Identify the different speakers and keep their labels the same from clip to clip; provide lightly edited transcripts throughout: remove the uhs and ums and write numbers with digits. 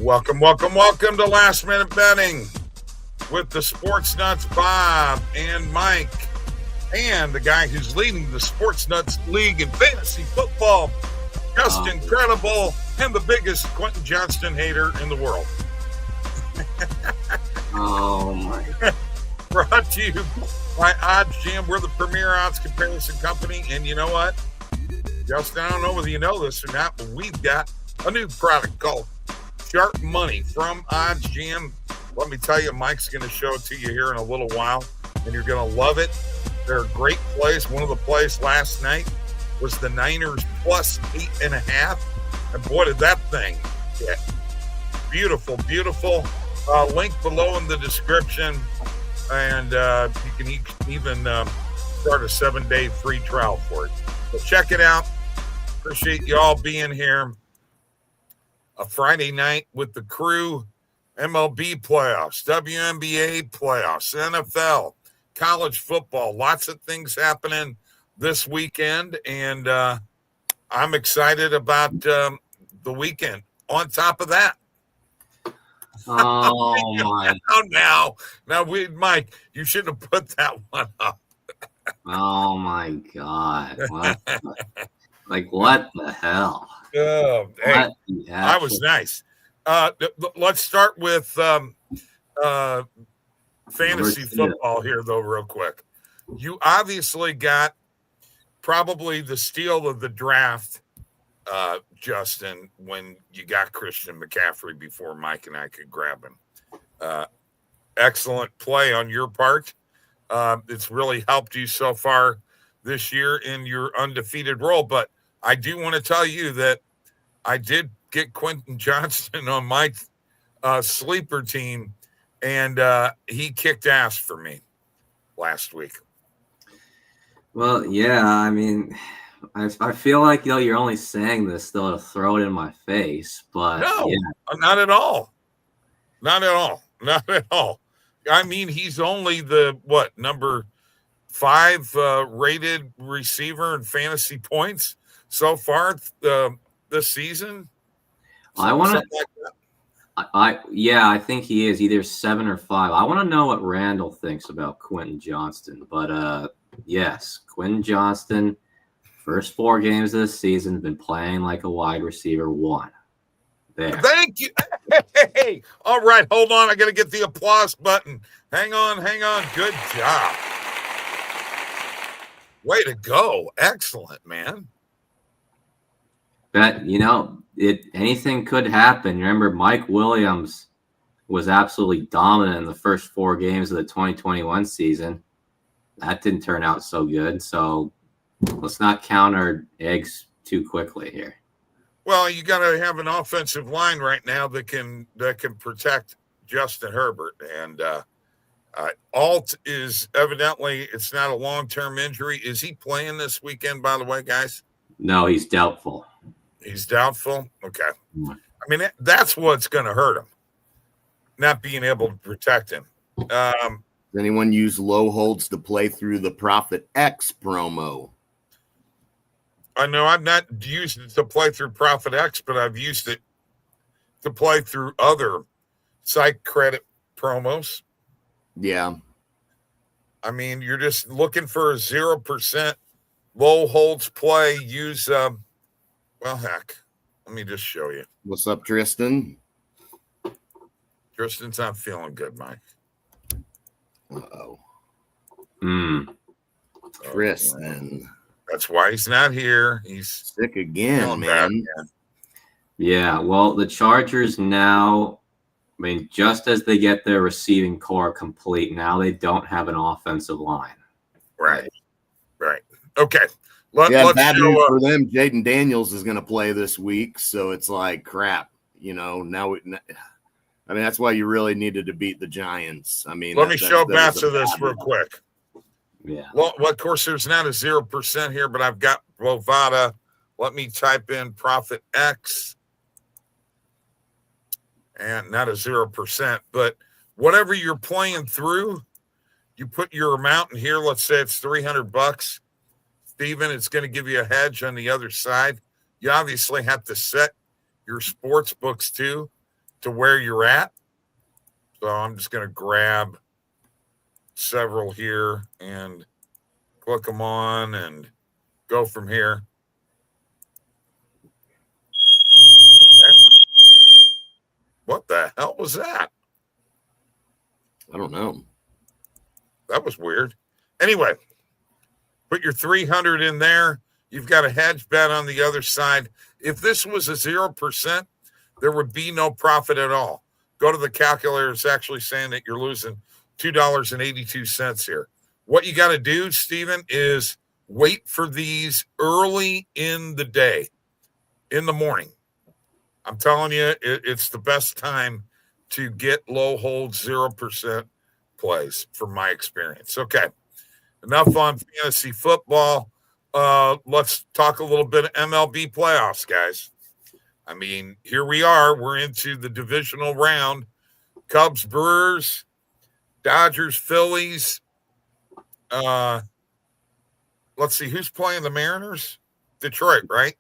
Speaker 1: Welcome to Last Minute Betting with the Sports Nuts Bob and Mike and the guy who's leading the Sports Nuts League in fantasy football, just incredible, and the biggest Quentin Johnston hater in the world.
Speaker 2: Oh, my.
Speaker 1: Brought to you by OddsJam. We're the premier odds comparison company, and you know what? Justin, I don't know whether you know this or not, but we've got a new product called Sharp Money from OddsJam. Let me tell you, Mike's going to show it to you here in a little while, and you're going to love it. They're a great plays. One of the plays last night was the Niners plus 8.5. And boy, did that thing get beautiful. Link below in the description. And you can even start a 7-day free trial for it. So check it out. Appreciate you all being here. A Friday night with the crew, MLB playoffs, WNBA playoffs, NFL, college football, lots of things happening this weekend, and I'm excited about the weekend. On top of that,
Speaker 2: Oh, my.
Speaker 1: now, Mike, you shouldn't have put that one up.
Speaker 2: Oh, my God. What the hell?
Speaker 1: Oh, hey, I was nice. Let's start with fantasy football here, though, real quick. You obviously got probably the steal of the draft, Justin, when you got Christian McCaffrey before Mike and I could grab him. Excellent play on your part. It's really helped you so far this year in your undefeated role. But I do want to tell you that I did get Quentin Johnston on my sleeper team, and he kicked ass for me last week.
Speaker 2: Well, yeah, I mean, I feel like, you're only saying this, though, to throw it in my face. But
Speaker 1: No,
Speaker 2: yeah.
Speaker 1: not at all. Not at all. I mean, he's only the, number 5 rated receiver in fantasy points so far this season.
Speaker 2: I want to. I think he is either 7 or 5. I want to know what Randall thinks about Quentin Johnston. But yes, Quentin Johnston, first 4 games of the season, been playing like a wide receiver 1. There.
Speaker 1: Thank you. Hey, all right, hold on. I got to get the applause button. Hang on. Good job. Way to go. Excellent, man.
Speaker 2: But, anything could happen. Remember, Mike Williams was absolutely dominant in the first 4 games of the 2021 season. That didn't turn out so good. So let's not count our eggs too quickly here.
Speaker 1: Well, you got to have an offensive line right now that can protect Justin Herbert. And Alt is evidently, it's not a long-term injury. Is he playing this weekend, by the way, guys?
Speaker 2: No, he's doubtful.
Speaker 1: He's doubtful? Okay. I mean, that's what's going to hurt him, not being able to protect him.
Speaker 3: Does anyone use low holds to play through the Profit X promo?
Speaker 1: I know I've not used it to play through Profit X, but I've used it to play through other site credit promos.
Speaker 3: Yeah.
Speaker 1: I mean, you're just looking for a 0% low holds play. Use, heck, let me just show you.
Speaker 3: What's up, Tristan?
Speaker 1: Tristan's not feeling good, Mike.
Speaker 3: Uh-oh.
Speaker 2: Oh,
Speaker 3: Tristan.
Speaker 1: That's why he's not here. He's
Speaker 3: sick again, man.
Speaker 2: Yeah, well, the Chargers now, just as they get their receiving core complete, now they don't have an offensive line.
Speaker 1: Right. Okay.
Speaker 3: Bad news for them. Jaden Daniels is going to play this week, so it's like crap. That's why you really needed to beat the Giants.
Speaker 1: Let me show bats of this real quick.
Speaker 2: Yeah.
Speaker 1: Well, of course, there's not a 0% here, but I've got Bovada. Let me type in Profit X. And not a 0%, but whatever you're playing through, you put your amount in here. Let's say it's $300. Steven, it's going to give you a hedge on the other side. You obviously have to set your sports books too. to where you're at. So I'm just going to grab several here and click them on and go from here. Okay. What the hell was that?
Speaker 3: I don't know.
Speaker 1: That was weird. Anyway, put your 300 in there. You've got a hedge bet on the other side. If this was a 0%, there would be no profit at all. Go to the calculator. It's actually saying that you're losing $2.82 here. What you got to do, Steven, is wait for these early in the day, in the morning. I'm telling you, it's the best time to get low hold 0% plays from my experience. Okay, enough on fantasy football. Let's talk a little bit of MLB playoffs, guys. I mean, here we are. We're into the divisional round. Cubs, Brewers, Dodgers, Phillies. Let's see, who's playing the Mariners? Detroit, right?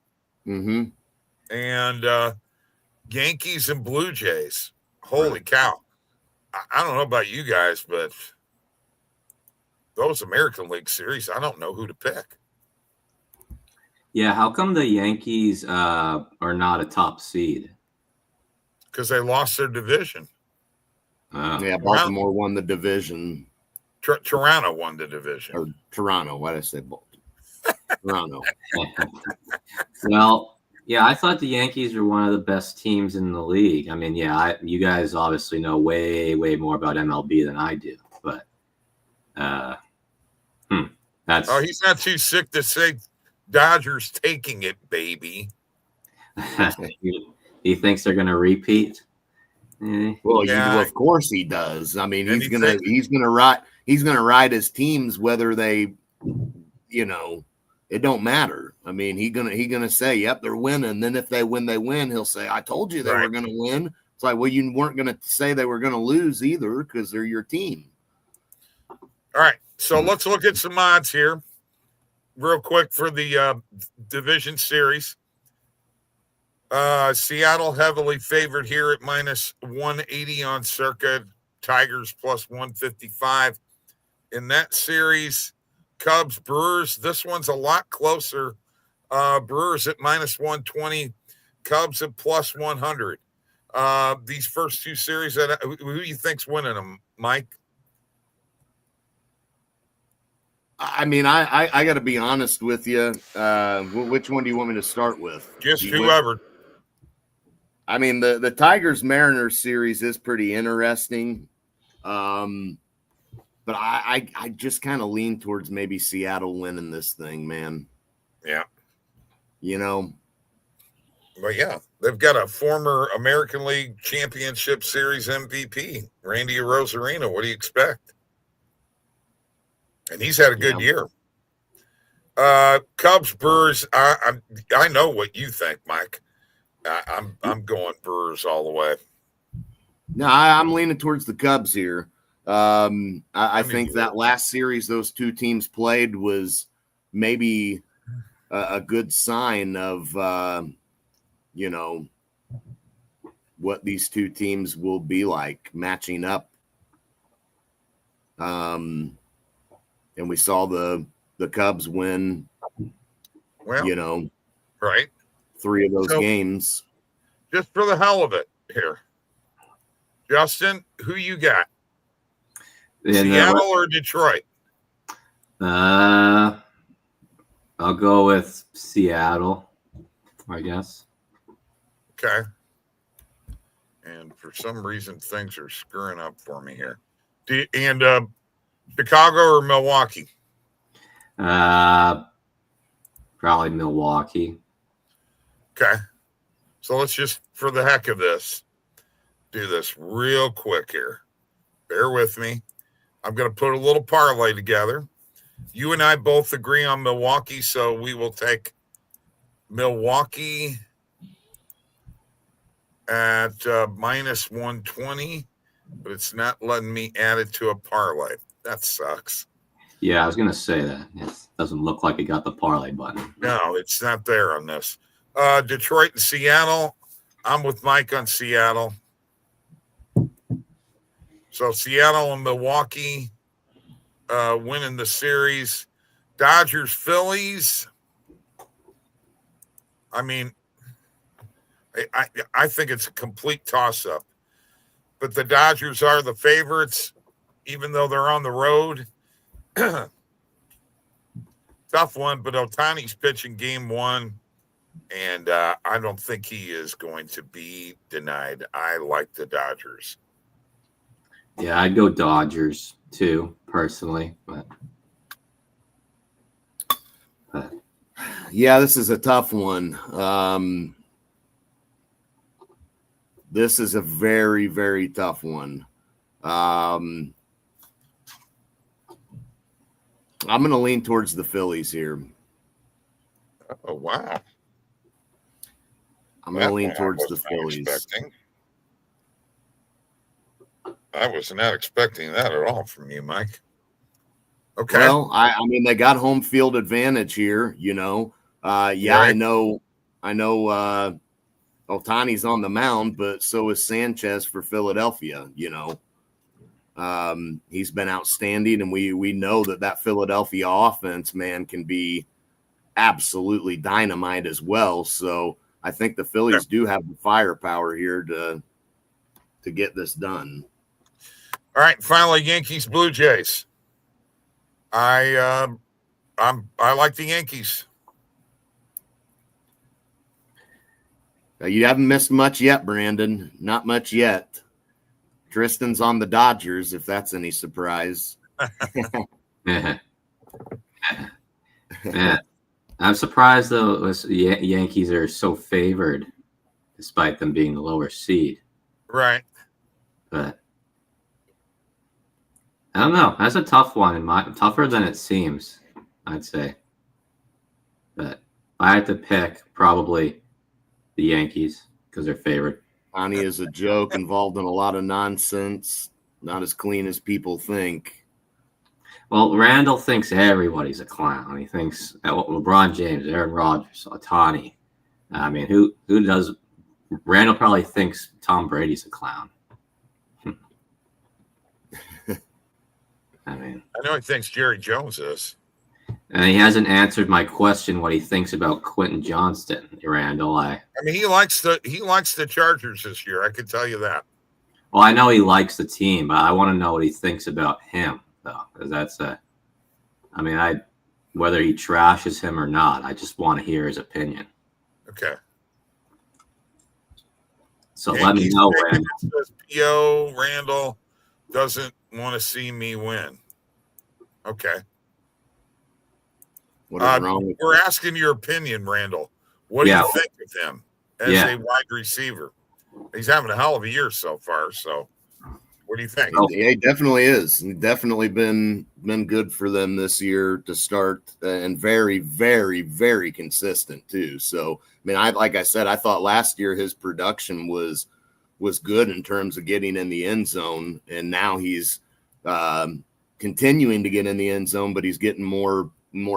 Speaker 3: Mm-hmm.
Speaker 1: And Yankees and Blue Jays. Holy cow. I don't know about you guys, but those American League series, I don't know who to pick.
Speaker 2: Yeah, how come the Yankees are not a top seed?
Speaker 1: Because they lost their division.
Speaker 3: Yeah, Baltimore won the division.
Speaker 1: Toronto won the division.
Speaker 3: Or Toronto. Why did I say Baltimore? Toronto.
Speaker 2: Well, yeah, I thought the Yankees were one of the best teams in the league. I mean, yeah, you guys obviously know way, way more about MLB than I do. But that's.
Speaker 1: Oh, he's not too sick to say Dodgers taking it, baby.
Speaker 2: He thinks they're going to repeat.
Speaker 3: Well, yeah, of course he does. I mean, he's gonna ride his teams whether they, it don't matter. I mean, he gonna say, "Yep, they're winning." Then if they win, they win. He'll say, "I told you they were gonna win." It's like, well, you weren't gonna say they were gonna lose either because they're your team.
Speaker 1: All right, so let's look at some odds here, real quick for the division series. Seattle heavily favored here at minus 180 on circa. Tigers plus 155 in that series. Cubs, Brewers. This one's a lot closer. Brewers at minus 120. Cubs at plus 100. These first two series, who do you think's winning them, Mike?
Speaker 3: I mean, I got to be honest with you. Which one do you want me to start with?
Speaker 1: Just whoever.
Speaker 3: I mean, the Tigers-Mariners series is pretty interesting. But I just kind of lean towards maybe Seattle winning this thing, man.
Speaker 1: Yeah.
Speaker 3: But
Speaker 1: yeah, they've got a former American League Championship Series MVP, Randy Arozarena. What do you expect? And he's had a good year. Cubs, Brewers. I know what you think, Mike. I'm going Brewers all the way.
Speaker 3: No, I'm leaning towards the Cubs here. I think that last series those two teams played was maybe a good sign of, what these two teams will be like matching up. And we saw the Cubs win,
Speaker 1: right.
Speaker 3: 3 of those games.
Speaker 1: Just for the hell of it here. Justin, who you got? Seattle or Detroit?
Speaker 2: I'll go with Seattle, I guess.
Speaker 1: Okay. And for some reason, things are screwing up for me here. Chicago or Milwaukee?
Speaker 2: Probably Milwaukee.
Speaker 1: Okay. So let's just, for the heck of this, do this real quick here. Bear with me. I'm going to put a little parlay together. You and I both agree on Milwaukee, so we will take Milwaukee at minus 120, but it's not letting me add it to a parlay. That sucks.
Speaker 2: Yeah, I was going to say that. It doesn't look like it got the parlay button.
Speaker 1: No, it's not there on this. Detroit and Seattle. I'm with Mike on Seattle. So Seattle and Milwaukee winning the series. Dodgers, Phillies. I mean, I think it's a complete toss-up. But the Dodgers are the favorites, even though they're on the road. Tough one, but Ohtani's pitching game one, and I don't think he is going to be denied. I like the Dodgers.
Speaker 2: Yeah, I'd go Dodgers too, personally. But
Speaker 3: yeah, this is a tough one. This is a very, very tough one. I'm going to lean towards the Phillies here.
Speaker 1: Oh, wow.
Speaker 3: I'm going to lean towards the Phillies.
Speaker 1: I was not expecting that at all from you, Mike. Okay.
Speaker 3: Well, I mean, they got home field advantage here, you know. Yeah, right. I know Ohtani's on the mound, but so is Sanchez for Philadelphia, you know. He's been outstanding, and we know that Philadelphia offense, man, can be absolutely dynamite as well. So I think the Phillies do have the firepower here to get this done.
Speaker 1: All right, finally, Yankees, Blue Jays. I like the Yankees.
Speaker 3: You haven't missed much yet, Brandon. Not much yet. Tristan's on the Dodgers, if that's any surprise.
Speaker 2: Yeah. I'm surprised, though, Yankees are so favored, despite them being the lower seed.
Speaker 1: Right.
Speaker 2: But I don't know. That's a tough one. Tougher than it seems, I'd say. But if I had to pick, probably the Yankees because they're favored.
Speaker 3: Ohtani is a joke, involved in a lot of nonsense, not as clean as people think.
Speaker 2: Well, Randall thinks everybody's a clown. He thinks LeBron James, Aaron Rodgers, Ohtani. I mean, who does? Randall probably thinks Tom Brady's a clown. I mean,
Speaker 1: I know he thinks Jerry Jones is.
Speaker 2: And he hasn't answered my question what he thinks about Quentin Johnston, Randall. I
Speaker 1: mean, he likes the Chargers this year. I can tell you that.
Speaker 2: Well, I know he likes the team, but I want to know what he thinks about him, though, because whether he trashes him or not, I just want to hear his opinion.
Speaker 1: Okay.
Speaker 2: So let me know, Randall.
Speaker 1: P.O. Randall doesn't want to see me win. Okay.
Speaker 3: What is wrong with
Speaker 1: we're asking your opinion, Randall. What do you think of him as a wide receiver? He's having a hell of a year so far. So what do you think?
Speaker 3: Yeah, he definitely is. He's definitely been good for them this year to start, and very, very, very consistent too. So, I mean, like I said, I thought last year his production was good in terms of getting in the end zone, and now he's continuing to get in the end zone, but he's getting more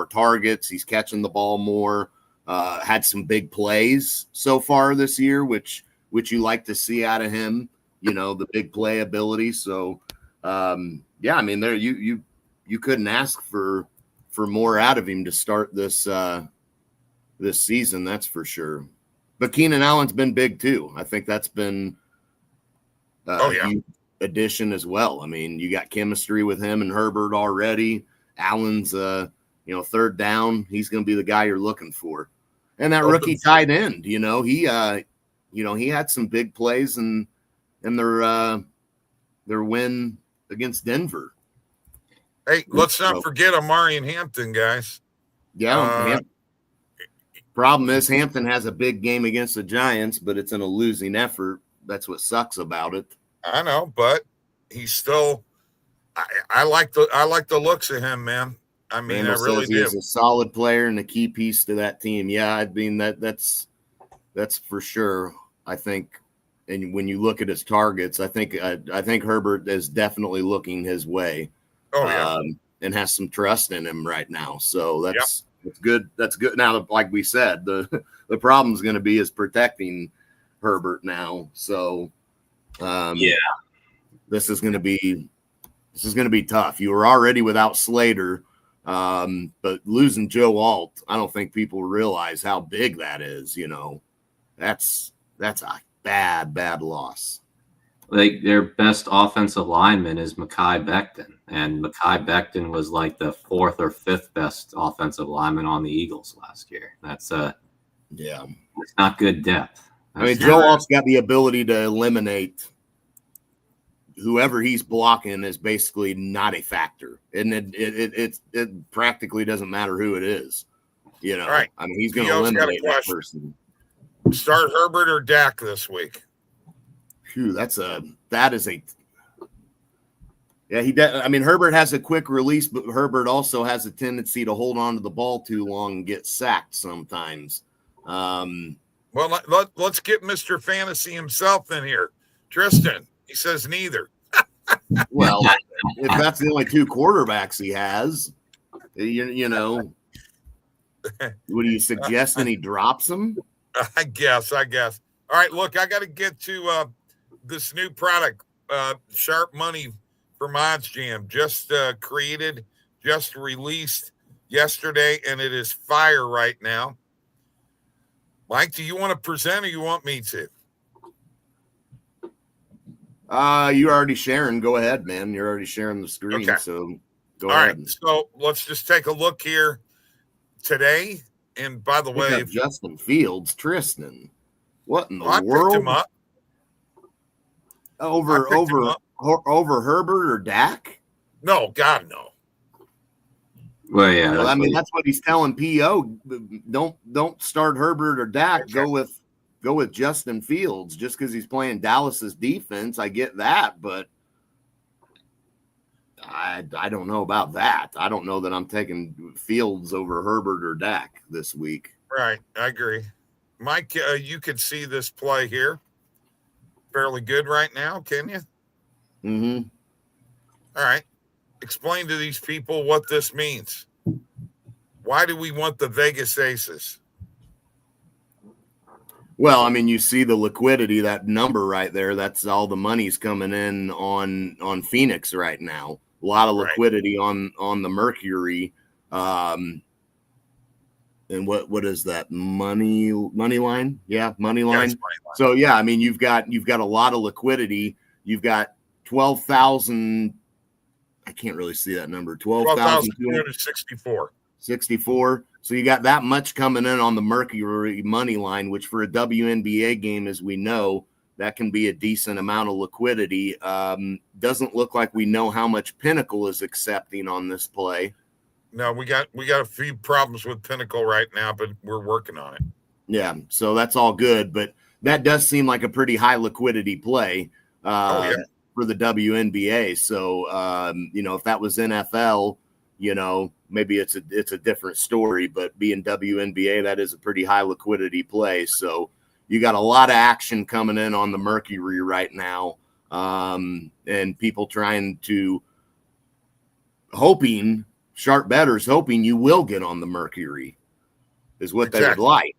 Speaker 3: targets. He's catching the ball more. Had some big plays so far this year, which you like to see out of him. You know, the big play ability. So, yeah, I mean, there you couldn't ask for more out of him to start this season. That's for sure. But Keenan Allen's been big too. I think that's been a huge addition as well. I mean, you got chemistry with him and Herbert already. Allen's third down, he's going to be the guy you're looking for. And that rookie tight end, he had some big plays in their win against Denver.
Speaker 1: Hey, let's not forget Amari and Hampton, guys.
Speaker 3: Yeah. Problem is Hampton has a big game against the Giants, but it's in a losing effort. That's what sucks about it.
Speaker 1: I know, but he's still. I like the looks of him, man. I mean,
Speaker 3: Randall
Speaker 1: I really do.
Speaker 3: He's a solid player and a key piece to that team. Yeah, I mean that's for sure. I think, and when you look at his targets, I think Herbert is definitely looking his way.
Speaker 1: Oh yeah,
Speaker 3: and has some trust in him right now. So that's good. That's good. Now, like we said, the problem is going to be is protecting Herbert now. So this is going to be tough. You were already without Slater, but losing Joe Alt, I don't think people realize how big that is. That's a bad loss.
Speaker 2: Like their best offensive lineman is Mekhi Becton, and Mekhi Becton was like the 4th or 5th best offensive lineman on the Eagles last year. That's it's not good depth.
Speaker 3: Joe Alt's got the ability to eliminate whoever he's blocking is basically not a factor, and it practically doesn't matter who it is.
Speaker 1: Right.
Speaker 3: He's going to eliminate that person.
Speaker 1: Start Herbert or Dak this week?
Speaker 3: Phew, Herbert has a quick release, but Herbert also has a tendency to hold on to the ball too long and get sacked sometimes.
Speaker 1: Well, let's get Mr. Fantasy himself in here. Tristan, he says neither.
Speaker 3: Well, if that's the only 2 quarterbacks he has, what are you suggesting he drops them?
Speaker 1: I guess. All right, look, I got to get to this new product, Sharp Money from OddsJam, just created, just released yesterday, and it is fire right now. Mike, do you want to present or you want me to?
Speaker 3: You're already sharing. Go ahead, man. You're already sharing the screen,
Speaker 1: okay.
Speaker 3: So go
Speaker 1: All
Speaker 3: ahead.
Speaker 1: Right, so let's just take a look here today. And by the way,
Speaker 3: Justin Fields, Tristan, what in the world?
Speaker 1: Picked him up.
Speaker 3: Over Herbert or Dak?
Speaker 1: No, God, no.
Speaker 2: Well, yeah.
Speaker 3: That's what he's telling PO. Don't start Herbert or Dak. Okay. Go with Justin Fields just because he's playing Dallas's defense. I get that, but I don't know about that. I don't know that I'm taking Fields over Herbert or Dak this week.
Speaker 1: Right, I agree. Mike, you could see this play here. Fairly good right now, can you?
Speaker 3: Mm-hmm.
Speaker 1: All right. Explain to these people what this means. Why do we want the Vegas Aces?
Speaker 3: Well, you see the liquidity, that number right there. That's all the money's coming in on Phoenix right now. A lot of liquidity on the Mercury. And what is that? Money line? Yeah, money line. So yeah, you've got a lot of liquidity. You've got 12,000. I can't really see that number.
Speaker 1: 12,264.
Speaker 3: 64. So you got that much coming in on the Mercury money line, which for a WNBA game, as we know, that can be a decent amount of liquidity. Doesn't look like we know how much Pinnacle is accepting on this play.
Speaker 1: No, we got a few problems with Pinnacle right now, but we're working on it.
Speaker 3: Yeah, so that's all good, but that does seem like a pretty high liquidity play for the WNBA. So if that was NFL, maybe it's a different story, but being WNBA, that is a pretty high liquidity play. So you got a lot of action coming in on the Mercury right now, and people sharp bettors hoping you will get on the Mercury is what they would like.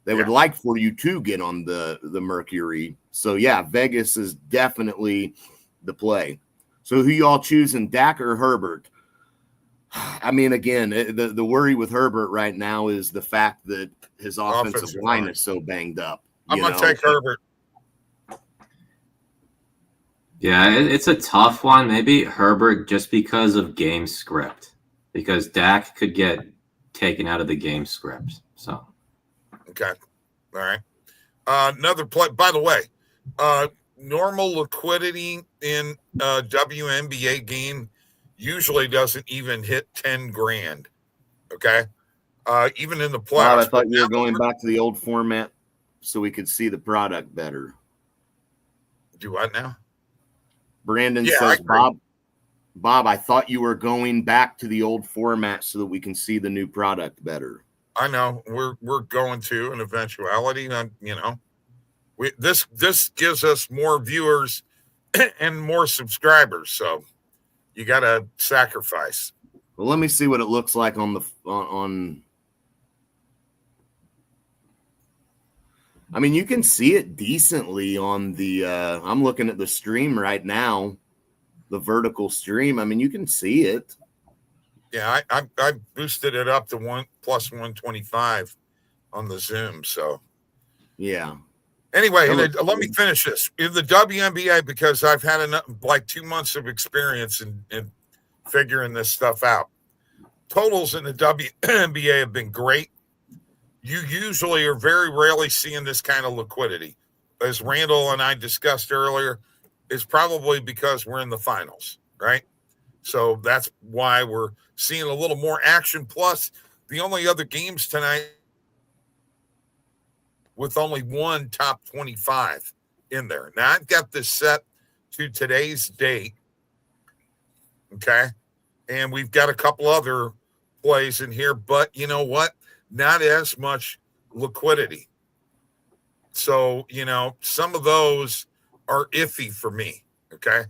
Speaker 3: They would like for you to get on the Mercury. So yeah, Vegas is definitely the play. So who y'all choosing, Dak or Herbert? Again, the worry with Herbert right now is the fact that his offensive line is so banged up.
Speaker 1: I'm going to take Herbert.
Speaker 2: Yeah, it's a tough one. Maybe Herbert just because of game script, because Dak could get taken out of the game script. So,
Speaker 1: okay, all right. Another play. By the way, normal liquidity in a WNBA game usually doesn't even hit 10 grand. Okay, even in the playoffs.
Speaker 3: Wow, I thought you were going back to the old format so we could see the product better.
Speaker 1: Do what now?
Speaker 3: Brandon says, Bob, I thought you were going back to the old format so that we can see the new product better.
Speaker 1: I know we're going to an eventuality. This gives us more viewers and more subscribers. So you got to sacrifice.
Speaker 3: Well, let me see what it looks like on. You can see it decently on the. I'm looking at the stream right now. the vertical stream. I mean, you can see it.
Speaker 1: Yeah, I boosted it up to plus 125 on the Zoom. So
Speaker 3: yeah.
Speaker 1: Anyway, let me finish this. In the WNBA, because I've had like 2 months of experience in figuring this stuff out. Totals in the WNBA have been great. You usually are very rarely seeing this kind of liquidity. As Randall and I discussed earlier, is probably because we're in the finals, right? So that's why we're seeing a little more action. Plus, the only other games tonight with only one top 25 in there. Now, I've got this set to today's date, okay? And we've got a couple other plays in here, but you know what? Not as much liquidity. So, some of those are iffy for me, okay?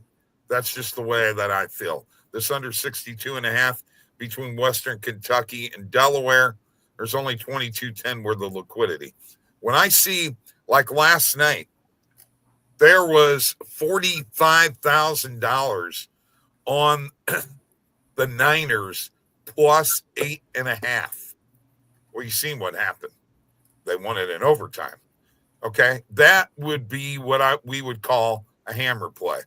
Speaker 1: That's just the way that I feel. This under 62.5 between Western Kentucky and Delaware, there's only 22.10 worth of liquidity. When I see, like last night, there was $45,000 on the Niners plus 8.5. Well, you seen what happened. They won it in overtime. Okay, that would be what we would call a hammer play.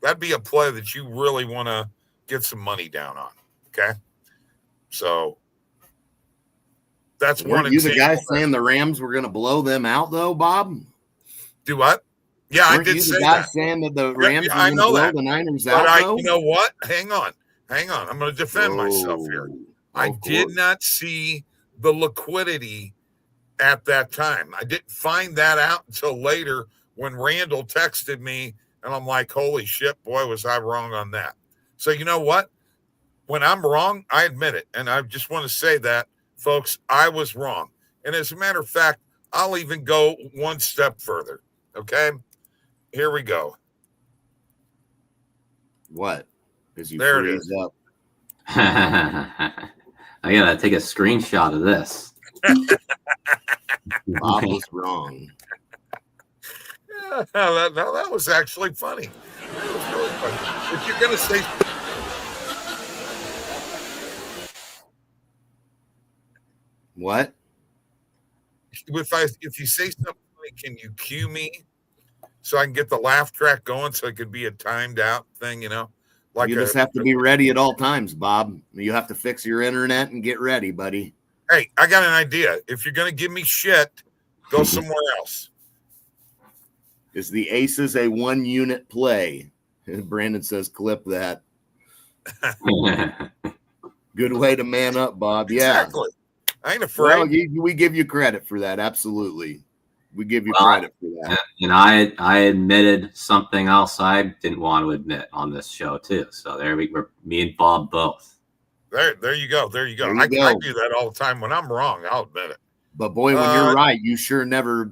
Speaker 1: That'd be a play that you really want to get some money down on. Okay, so that's one example.
Speaker 3: Weren't you the guy saying the Rams were going to blow them out, though, Bob?
Speaker 1: Do what? Yeah,
Speaker 3: Weren't
Speaker 1: I did
Speaker 3: you
Speaker 1: say
Speaker 3: the guy
Speaker 1: that.
Speaker 3: saying that the Rams were
Speaker 1: I
Speaker 3: going to blow the Niners out, though?
Speaker 1: You know what? Hang on. I'm going to defend myself here. I did not see the liquidity at that time. I didn't find that out until later when Randall texted me, and I'm like, holy shit, boy, was I wrong on that. So you know what? When I'm wrong, I admit it. And I just want to say that, folks, I was wrong. And as a matter of fact, I'll even go one step further. Okay? Here we go.
Speaker 3: What? Because you
Speaker 1: there
Speaker 3: freeze up.
Speaker 2: I got to take a screenshot of this.
Speaker 3: Bob was wrong.
Speaker 1: Yeah, that was actually funny. That was really funny. If you're going to say...
Speaker 3: What?
Speaker 1: If you say something funny, can you cue me so I can get the laugh track going so it could be a timed out thing,
Speaker 3: Like you just have to be ready at all times, Bob. You have to fix your internet and get ready, buddy.
Speaker 1: Hey, I got an idea. If you're going to give me shit, go somewhere else.
Speaker 3: Is the Aces a 1-unit play? Brandon says, clip that. Good way to man up, Bob. Yeah.
Speaker 1: Exactly. I ain't afraid.
Speaker 3: Well, we give you credit for that. Absolutely. We give you credit for that.
Speaker 2: And I admitted something else I didn't want to admit on this show, too. So there we were, me and Bob both.
Speaker 1: There you go. I do that all the time. When I'm wrong, I'll admit it.
Speaker 3: But boy, when you're right, you sure never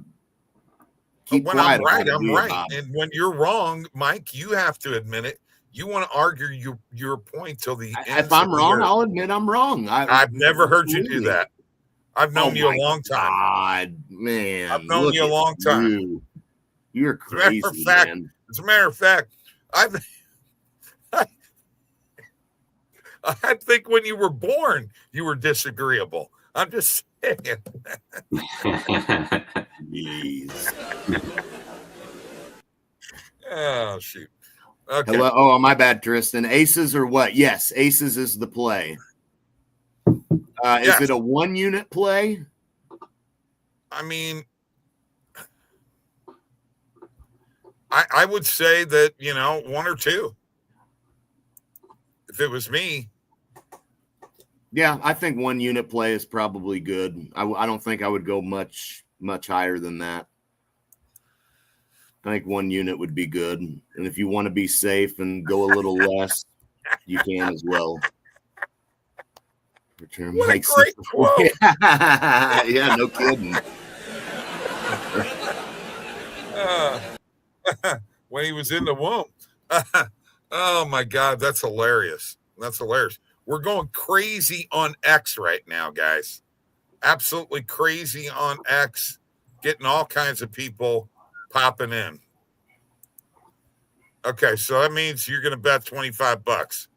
Speaker 3: keep quiet.
Speaker 1: When I'm right. Bob. And when you're wrong, Mike, you have to admit it. You want to argue your point till the end.
Speaker 3: If I'm wrong, I'll admit I'm wrong.
Speaker 1: I've never heard you do that. I've known you a long time.
Speaker 3: God, man.
Speaker 1: I've known you a long time.
Speaker 3: You're crazy, man.
Speaker 1: As a matter of fact, I think when you were born, you were disagreeable. I'm just saying.
Speaker 3: Jeez.
Speaker 1: Oh, shoot. Okay.
Speaker 3: Hello. Oh, my bad, Tristan. Aces or what? Yes, Aces is the play. Is it a 1-unit play?
Speaker 1: I mean, I would say that, 1 or 2. If it was me.
Speaker 3: Yeah, I think 1-unit play is probably good. I don't think I would go much higher than that. I think 1 unit would be good. And if you want to be safe and go a little less, you can as well. Return
Speaker 1: what a great quote.
Speaker 3: Yeah, no kidding.
Speaker 1: When he was in the womb. Oh, my God. That's hilarious. We're going crazy on X right now, guys. Absolutely crazy on X. Getting all kinds of people popping in. Okay, so that means you're going to bet $25.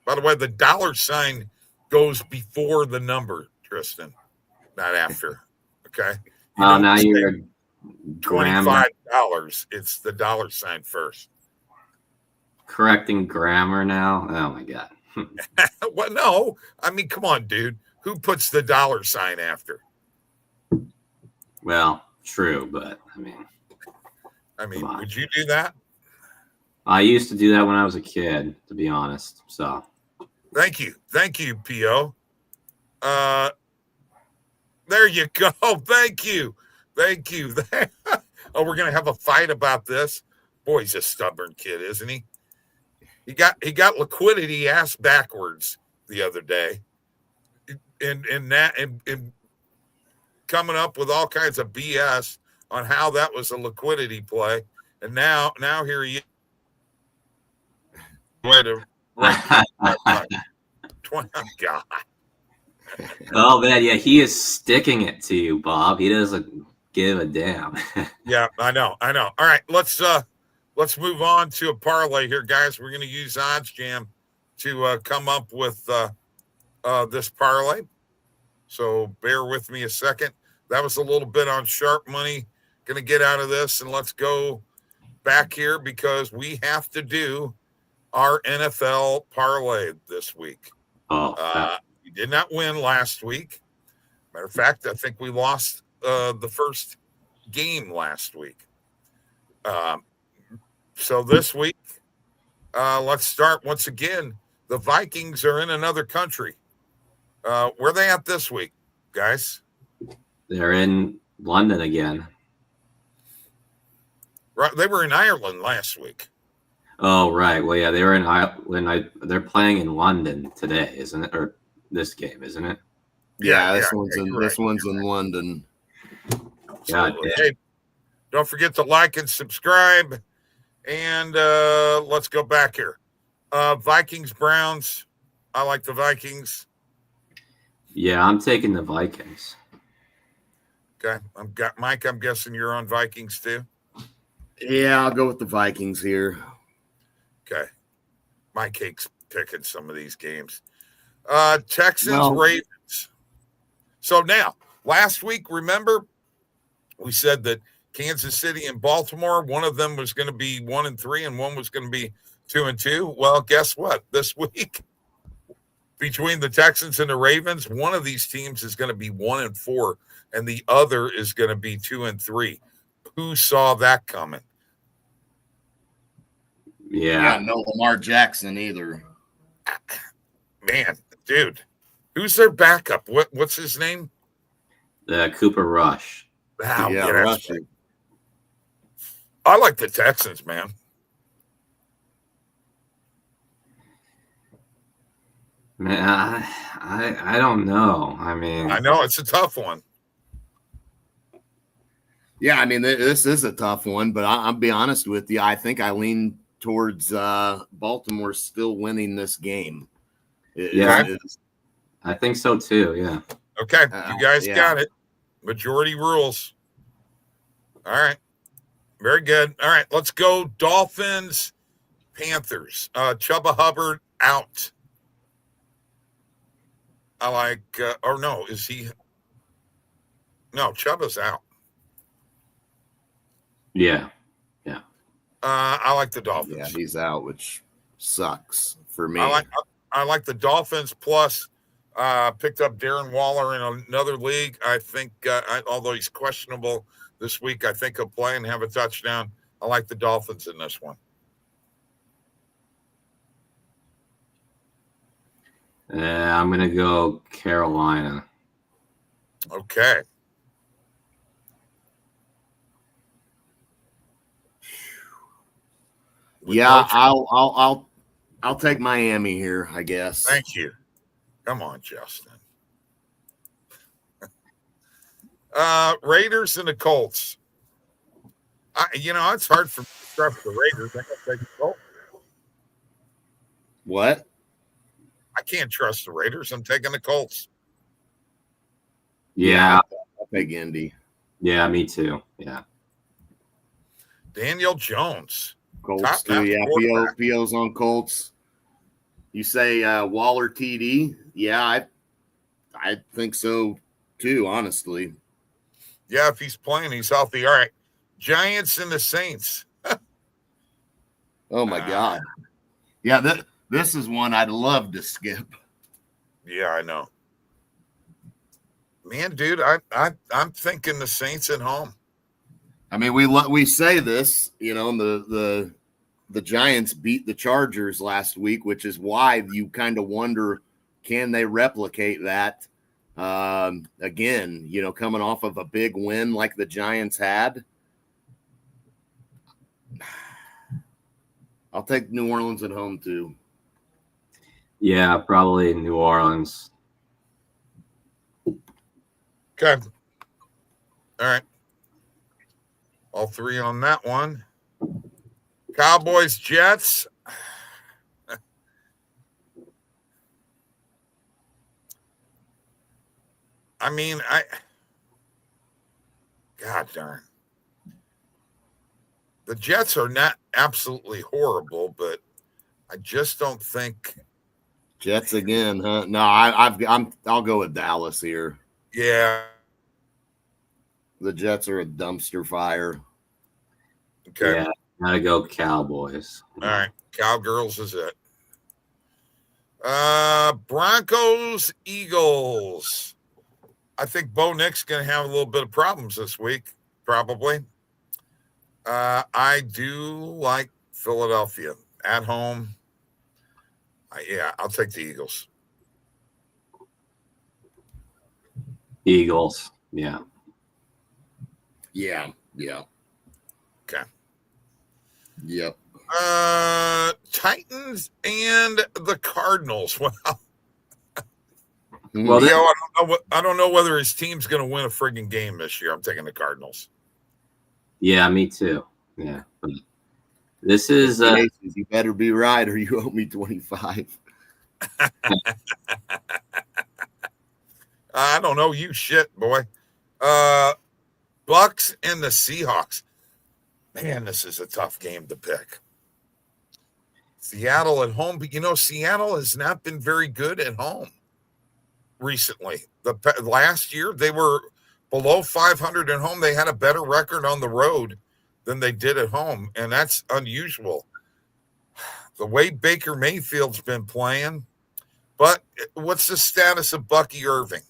Speaker 1: By the way, the $ goes before the number, Tristan, not after. Okay.
Speaker 2: Oh, now you're
Speaker 1: $25. It's the $ first.
Speaker 2: correcting grammar now. Oh my God.
Speaker 1: Well, no. I mean, come on, dude. Who puts the $ after?
Speaker 2: Well, true, but
Speaker 1: I mean, would you do that?
Speaker 2: I used to do that when I was a kid, to be honest. So
Speaker 1: thank you, P.O. There you go. Thank you. Oh, we're gonna have a fight about this. Boy, he's a stubborn kid, isn't he? He got liquidity ass backwards the other day, and coming up with all kinds of BS on how that was a liquidity play, and now here he is. Oh, God.
Speaker 2: Oh man, yeah, he is sticking it to you, Bob. He doesn't give a damn.
Speaker 1: Yeah, I know. All right, let's move on to a parlay here, guys. We're going to use OddsJam to come up with this parlay. So bear with me a second. That was a little bit on sharp money. Going to get out of this, and let's go back here because we have to do our NFL parlay this week. We did not win last week. Matter of fact, I think we lost the first game last week. So this week, let's start once again. The Vikings are in another country. Where are they at this week, guys?
Speaker 2: They're in London again.
Speaker 1: Right, they were in Ireland last week.
Speaker 2: Oh, right. Well, yeah, they were in Ireland. They're playing in London today, isn't it? Or this game, isn't it?
Speaker 3: Yeah, this one's in London.
Speaker 2: Yeah.
Speaker 1: Hey, don't forget to like and subscribe. And let's go back here. Vikings, Browns. I like the Vikings.
Speaker 2: Yeah, I'm taking the Vikings.
Speaker 1: Okay. Mike, I'm guessing you're on Vikings too.
Speaker 3: Yeah, I'll go with the Vikings here.
Speaker 1: Okay. Mike hates picking some of these games. Texans, Ravens. So now, last week, remember, we said that Kansas City and Baltimore, one of them was going to be 1-3 and one was going to be 2-2. Well, guess what? This week, between the Texans and the Ravens, one of these teams is going to be 1-4 and the other is going to be 2-3. Who saw that coming?
Speaker 2: Yeah.
Speaker 3: No Lamar Jackson either.
Speaker 1: Man, dude, who's their backup? What's his name?
Speaker 2: Cooper Rush.
Speaker 1: Oh,
Speaker 3: yeah, Rush.
Speaker 1: I like the Texans, man.
Speaker 2: Man, I don't know. I mean,
Speaker 1: I know it's a tough one.
Speaker 3: Yeah, I mean, this is a tough one, but I'll be honest with you. I think I lean towards Baltimore still winning this game.
Speaker 2: I think so too. Yeah.
Speaker 1: Okay, you guys got it. Majority rules. All right. Very good. All right, let's go. Dolphins, Panthers. Chuba Hubbard out. I like, or no, is he? No, Chuba's out.
Speaker 2: Yeah.
Speaker 1: I like the Dolphins.
Speaker 3: Yeah, he's out, which sucks for me.
Speaker 1: I like the Dolphins. Plus, picked up Darren Waller in another league. I think, although he's questionable this week, I think he'll play and have a touchdown. I like the Dolphins in this one.
Speaker 2: I'm going to go Carolina.
Speaker 1: Okay.
Speaker 3: Yeah, I'll take Miami here, I guess.
Speaker 1: Thank you. Come on, Justin. Raiders and the Colts. It's hard for me to trust the Raiders. I gotta take the Colts.
Speaker 3: What?
Speaker 1: I can't trust the Raiders. I'm taking the Colts.
Speaker 2: Yeah.
Speaker 3: I'll take Indy.
Speaker 2: Yeah, me too. Yeah.
Speaker 1: Daniel Jones.
Speaker 3: Colts too. Yeah, PO's on Colts. You say Waller TD? Yeah, I think so too, honestly.
Speaker 1: Yeah, if he's playing, he's healthy. All right. Giants and the Saints.
Speaker 3: Oh my God. Yeah, this is one I'd love to skip.
Speaker 1: Yeah, I know. Man, dude, I'm thinking the Saints at home.
Speaker 3: I mean, we say this, and the Giants beat the Chargers last week, which is why you kind of wonder, can they replicate that again? Coming off of a big win like the Giants had. I'll take New Orleans at home too.
Speaker 2: Yeah, probably New Orleans.
Speaker 1: Okay. All right. All three on that one. Cowboys, Jets. I mean, God darn. The Jets are not absolutely horrible, but I just don't think.
Speaker 3: Jets again, huh? No, I'll go with Dallas here.
Speaker 1: Yeah.
Speaker 3: The Jets are a dumpster fire.
Speaker 1: Okay.
Speaker 2: Yeah, gotta go Cowboys.
Speaker 1: All right. Cowgirls is it. Broncos, Eagles. I think Bo Nick's going to have a little bit of problems this week, probably. I do like Philadelphia at home. I'll take the Eagles.
Speaker 2: Eagles, yeah.
Speaker 3: Yeah.
Speaker 1: Okay.
Speaker 3: Yep.
Speaker 1: Titans and the Cardinals.
Speaker 2: Well,
Speaker 1: I don't know whether his team's going to win a friggin' game this year. I'm taking the Cardinals.
Speaker 2: Yeah, me too. Yeah. But this is
Speaker 3: you better be right or you owe me 25.
Speaker 1: I don't know you shit, boy. Bucks and the Seahawks. Man, this is a tough game to pick. Seattle at home, but Seattle has not been very good at home recently. Last year they were below 500 at home. They had a better record on the road than they did at home, and that's unusual. The way Baker Mayfield's been playing, but what's the status of Bucky Irving?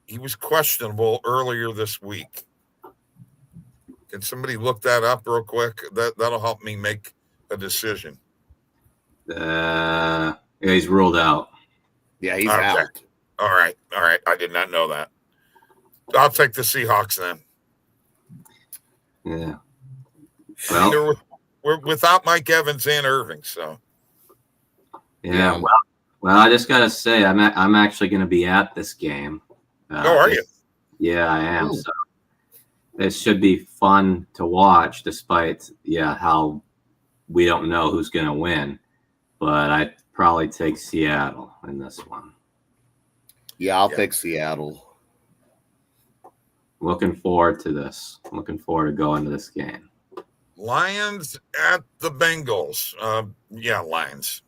Speaker 1: He was questionable earlier this week. Can somebody look that up real quick? That'll help me make a decision.
Speaker 2: He's ruled out.
Speaker 3: Yeah, he's out.
Speaker 1: All right. I did not know that. I'll take the Seahawks then.
Speaker 2: Yeah.
Speaker 1: Well, we're without Mike Evans and Irving, so.
Speaker 2: Yeah. Well, I just gotta say, I'm actually going to be at this game.
Speaker 1: Are you?
Speaker 2: Yeah, I am. Ooh. So it should be fun to watch, despite how we don't know who's going to win. But I'd probably take Seattle in this one.
Speaker 3: Yeah, I'll take Seattle.
Speaker 2: Looking forward to this. Looking forward to going to this game.
Speaker 1: Lions at the Bengals. Lions.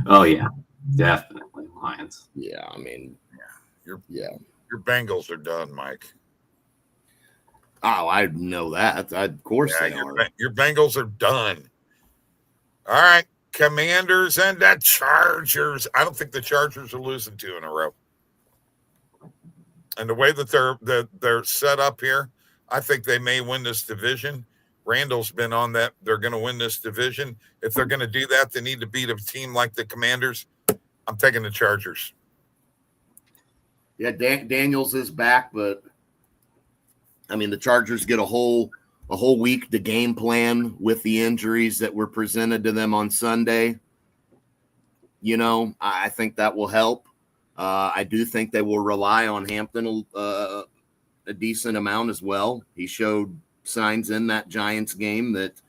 Speaker 2: Oh, yeah. Definitely Lions.
Speaker 3: Yeah, I mean,
Speaker 1: your Bengals are done, Mike.
Speaker 3: Oh, I know that. Of course they are.
Speaker 1: Your Bengals are done. All right. Commanders and the Chargers. I don't think the Chargers are losing 2 in a row. And the way that they're set up here, I think they may win this division. Randall's been on that. They're going to win this division. If they're going to do that, they need to beat a team like the Commanders. I'm taking the Chargers.
Speaker 3: Yeah, Daniels is back, but I mean the Chargers get a whole week to game plan with the injuries that were presented to them on Sunday. I think that will help. I do think they will rely on Hampton a decent amount as well. He showed signs in that Giants game that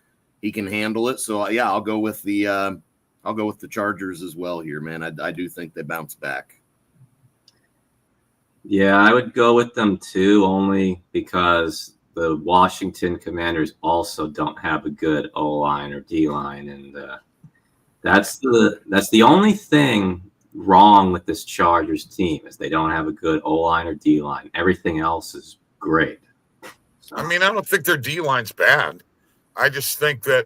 Speaker 3: he can handle it. So I'll go with the Chargers as well here, man. I do think they bounce back.
Speaker 2: Yeah, I would go with them too, only because the Washington Commanders also don't have a good O-line or D-line, and that's the only thing wrong with this Chargers team is they don't have a good O-line or D-line. Everything else is great. So.
Speaker 1: I mean, I don't think their D-line's bad. I just think that,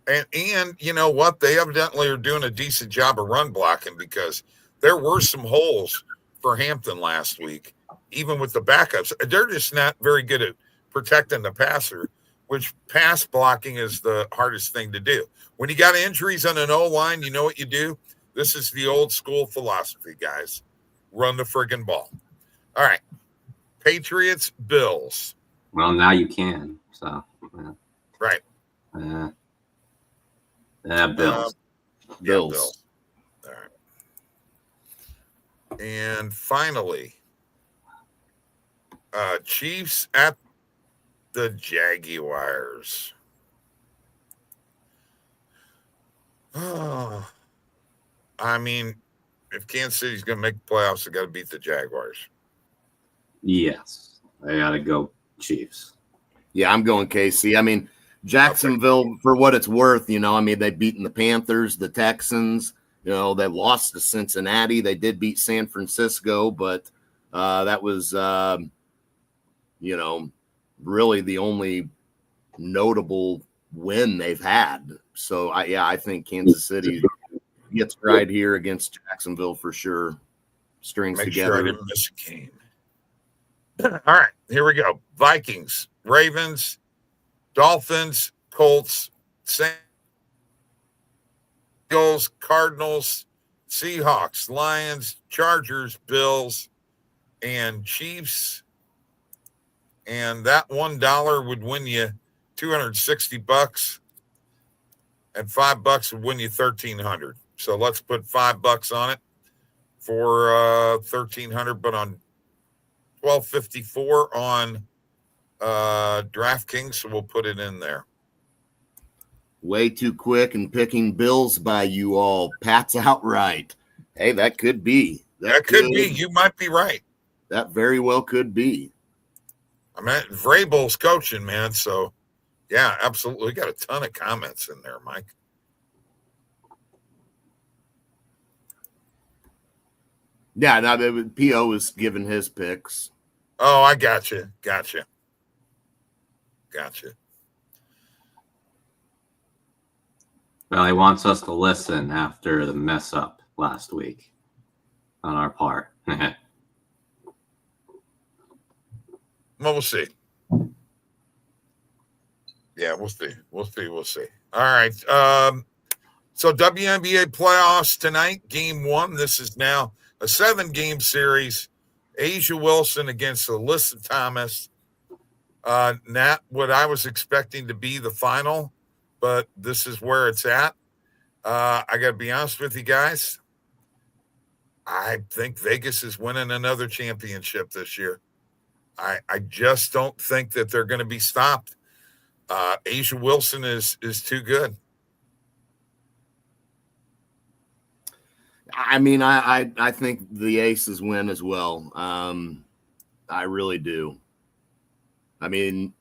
Speaker 1: and you know what? They evidently are doing a decent job of run blocking because there were some holes for Hampton last week, even with the backups. They're just not very good at protecting the passer, which pass blocking is the hardest thing to do. When you got injuries on an O-line, you know what you do? This is the old school philosophy, guys. Run the friggin' ball. All right. Patriots, Bills.
Speaker 2: Well, now you can. So,
Speaker 1: right.
Speaker 2: Bills.
Speaker 1: Bills.
Speaker 3: Bills.
Speaker 1: All right. And finally, Chiefs at the Jaguars. Oh. I mean, if Kansas City's going to make the playoffs, they got to beat the Jaguars.
Speaker 2: Yes, I got to go Chiefs.
Speaker 3: Yeah, I'm going KC. I mean, Jacksonville, for what it's worth, you know, I mean, they've beaten the Panthers, the Texans. You know, they lost to Cincinnati. They did beat San Francisco, but that was, you know, really the only notable win they've had. So, I think Kansas City gets right here against Jacksonville for sure. Strings
Speaker 1: Make
Speaker 3: together.
Speaker 1: Sure I didn't miss a game. All right, here we go. Vikings, Ravens, Dolphins, Colts, Eagles, Cardinals, Seahawks, Lions, Chargers, Bills, and Chiefs. And that $1 would win you $260, and $5 would win you $1,300. So let's put $5 on it for $1,300, but on $1,254 on DraftKings, so we'll put it in there.
Speaker 3: Way too quick and picking Bills by you all. Pat's outright. Hey, that could be.
Speaker 1: That could be. You might be right.
Speaker 3: That very well could be.
Speaker 1: I mean, Vrabel's coaching, man. So, yeah, absolutely. We got a ton of comments in there, Mike.
Speaker 3: Yeah, now P.O. was giving his picks.
Speaker 1: Oh, I got you. Gotcha.
Speaker 2: Well, he wants us to listen after the mess up last week on our part.
Speaker 1: Well, we'll see. Yeah, we'll see. All right. So WNBA playoffs tonight, game 1. This is now a 7-game series. Asia Wilson against Alyssa Thomas. Not what I was expecting to be the final, but this is where it's at. I got to be honest with you guys. I think Vegas is winning another championship this year. I just don't think that they're going to be stopped. Asia Wilson is too good.
Speaker 3: I mean, I think the Aces win as well. I really do. I mean,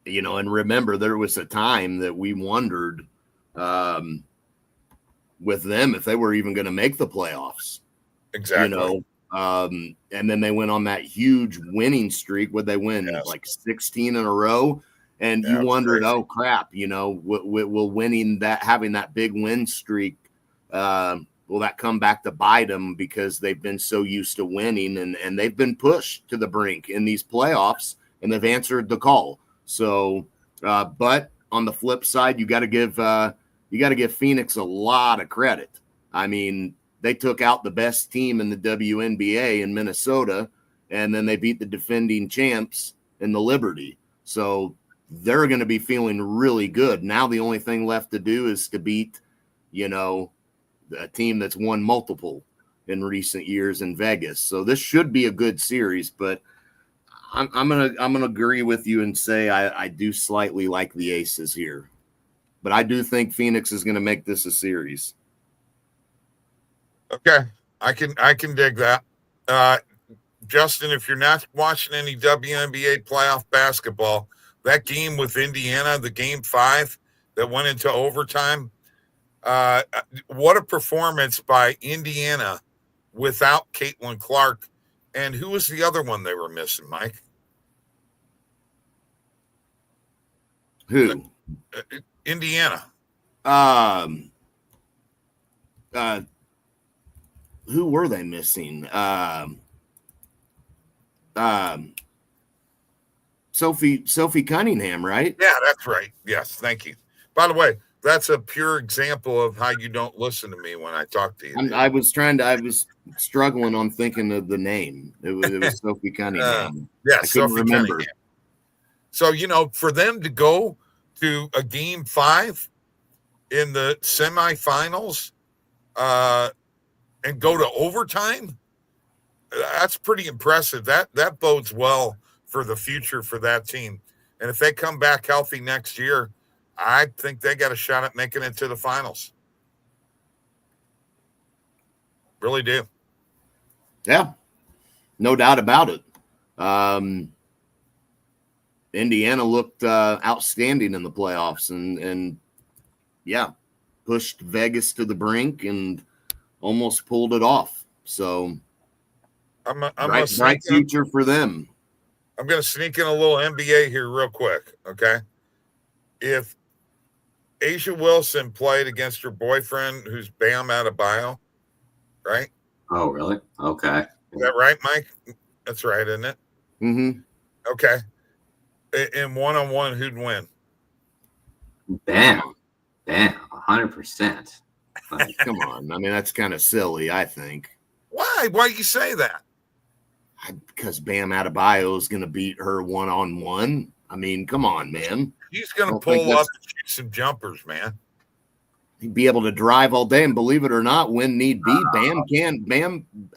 Speaker 3: you know, and remember, there was a time that we wondered with them if they were even going to make the playoffs.
Speaker 1: Exactly.
Speaker 3: You know, and then they went on that huge winning streak. Would they win like 16 in a row? And you wondered, crazy. Oh crap, you know, will having that big win streak, will that come back to bite them because they've been so used to winning and they've been pushed to the brink in these playoffs and they've answered the call. So, but on the flip side, you got to give Phoenix a lot of credit. I mean, they took out the best team in the WNBA in Minnesota, and then they beat the defending champs in the Liberty. So they're going to be feeling really good. Now the only thing left to do is to beat, you know, a team that's won multiple in recent years in Vegas. So this should be a good series, but I'm gonna agree with you and say I do slightly like the Aces here, but I do think Phoenix is going to make this a series.
Speaker 1: Okay, I can dig that. Justin, if you're not watching any WNBA playoff basketball, that game with Indiana, the game 5 that went into overtime. What a performance by Indiana without Caitlin Clark. And who was the other one they were missing, Mike?
Speaker 3: Who?
Speaker 1: Indiana.
Speaker 3: Who were they missing? Sophie Cunningham, right?
Speaker 1: Yeah, that's right. Yes, thank you. By the way, that's a pure example of how you don't listen to me when I talk to you.
Speaker 3: I was struggling on thinking of the name. It was Sophie Cunningham.
Speaker 1: Yeah,
Speaker 3: I couldn't remember.
Speaker 1: Cunningham. So, for them to go to a game 5 in the semifinals and go to overtime, that's pretty impressive. That bodes well for the future for that team. And if they come back healthy next year, I think they got a shot at making it to the finals. Really do.
Speaker 3: Yeah, no doubt about it. Indiana looked outstanding in the playoffs and pushed Vegas to the brink and almost pulled it off. So bright future for them.
Speaker 1: I'm going to sneak in a little NBA here real quick, okay? If Asia Wilson played against her boyfriend who's Bam Adebayo, right?
Speaker 2: Oh, really? Okay.
Speaker 1: Is that right, Mike? That's right, isn't it?
Speaker 3: Mm-hmm.
Speaker 1: Okay. In one-on-one, who'd win?
Speaker 2: Bam. 100%.
Speaker 3: Come on. I mean, that's kind of silly, I think.
Speaker 1: Why? Why you say that?
Speaker 3: Because Bam Adebayo is going to beat her one-on-one. I mean, come on, man.
Speaker 1: He's going to pull up and shoot some jumpers, man.
Speaker 3: He'd be able to drive all day, and believe it or not, when need be, Bam,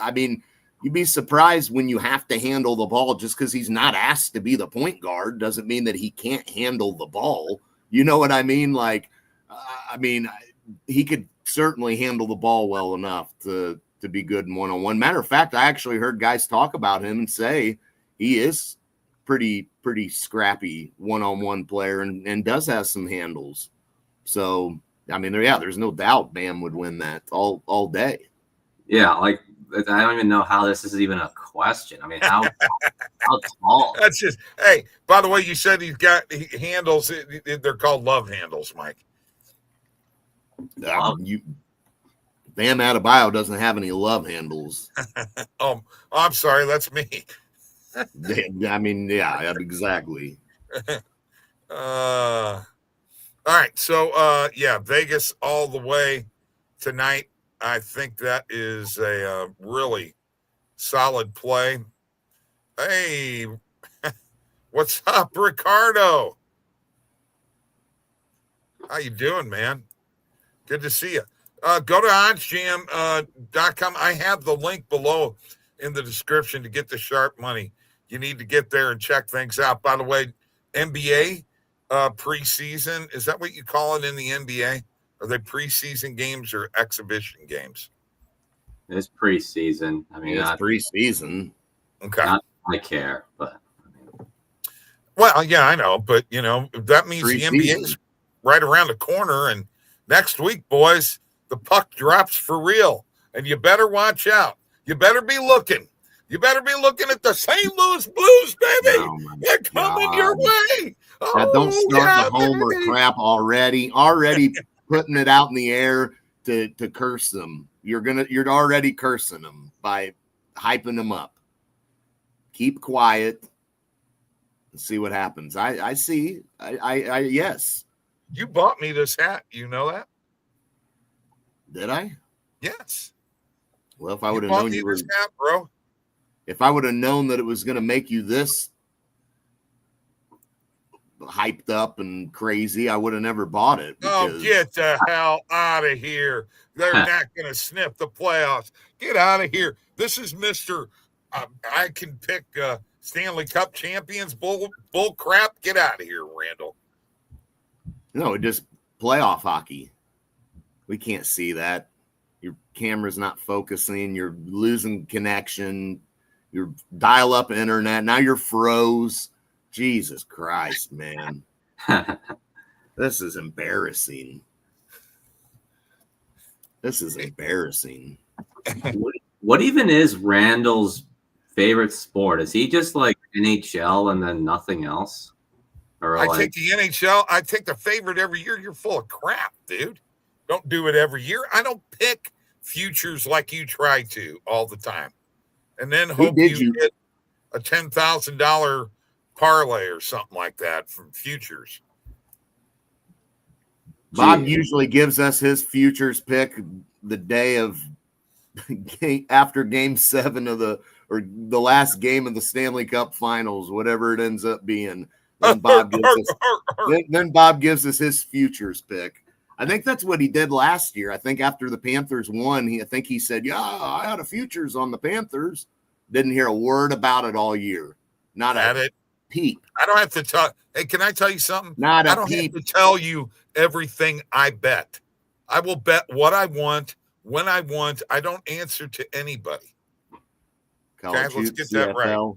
Speaker 3: I mean, you'd be surprised when you have to handle the ball. Just because he's not asked to be the point guard doesn't mean that he can't handle the ball. You know what I mean? Like, he could certainly handle the ball well enough to be good in one-on-one. Matter of fact, I actually heard guys talk about him and say he is pretty scrappy one-on-one player and does have some handles. So, I mean, there's no doubt Bam would win that all day.
Speaker 2: Yeah, like I don't even know how this is even a question. I mean, how tall?
Speaker 1: That's just, hey, by the way, you said he handles, they're called love handles, Mike.
Speaker 3: Bam Adebayo doesn't have any love handles.
Speaker 1: I'm sorry, that's me.
Speaker 3: I mean, yeah, exactly.
Speaker 1: All right, so Vegas all the way tonight. I think that is a really solid play. Hey, what's up, Ricardo? How you doing, man? Good to see you. Go to OddsJam.com. I have the link below in the description to get the sharp money. You need to get there and check things out. By the way, NBA preseason, is that what you call it in the NBA? Are they preseason games or exhibition games?
Speaker 2: It's preseason. I mean,
Speaker 3: it's preseason.
Speaker 1: Okay.
Speaker 2: I care, but.
Speaker 1: Well, yeah, I know. But, that means the NBA is right around the corner. And next week, boys, the puck drops for real. And you better watch out. You better be looking. You better be looking at the St. Louis Blues, baby.
Speaker 3: Oh,
Speaker 1: they're coming your way.
Speaker 3: Now, don't start the homer crap already. Already putting it out in the air to curse them. You're already cursing them by hyping them up. Keep quiet and see what happens. I see. I yes.
Speaker 1: You bought me this hat. You know that?
Speaker 3: Did I?
Speaker 1: Yes.
Speaker 3: Well, if I would have known you were
Speaker 1: this hat, bro.
Speaker 3: If I would have known that it was going to make you this hyped up and crazy, I would have never bought it.
Speaker 1: Oh, get the hell out of here. They're not going to sniff the playoffs. Get out of here. This is Mr. I can pick Stanley Cup champions bull crap. Get out of here, Randall.
Speaker 3: No, it just playoff hockey. We can't see that. Your camera's not focusing. You're losing connection. Your dial-up internet. Now you're froze. Jesus Christ, man. This is embarrassing. This is embarrassing.
Speaker 2: What even is Randall's favorite sport? Is he just like NHL and then nothing else? Or
Speaker 1: I take the NHL. I take the favorite every year. You're full of crap, dude. Don't do it every year. I don't pick futures like you try to all the time. And then hope you get a $10,000 parlay or something like that from futures.
Speaker 3: Bob usually gives us his futures pick the day of after Game 7 of the last game of the Stanley Cup Finals, whatever it ends up being. Then Bob gives us his futures pick. I think that's what he did last year. I think after the Panthers won, he said, "Yeah, I had a futures on the Panthers." Didn't hear a word about it all year. Not a peep.
Speaker 1: I don't have to tell. Hey, can I tell you something?
Speaker 3: I
Speaker 1: don't have to tell you everything I bet. I will bet what I want when I want. I don't answer to anybody. Okay, let's get that right.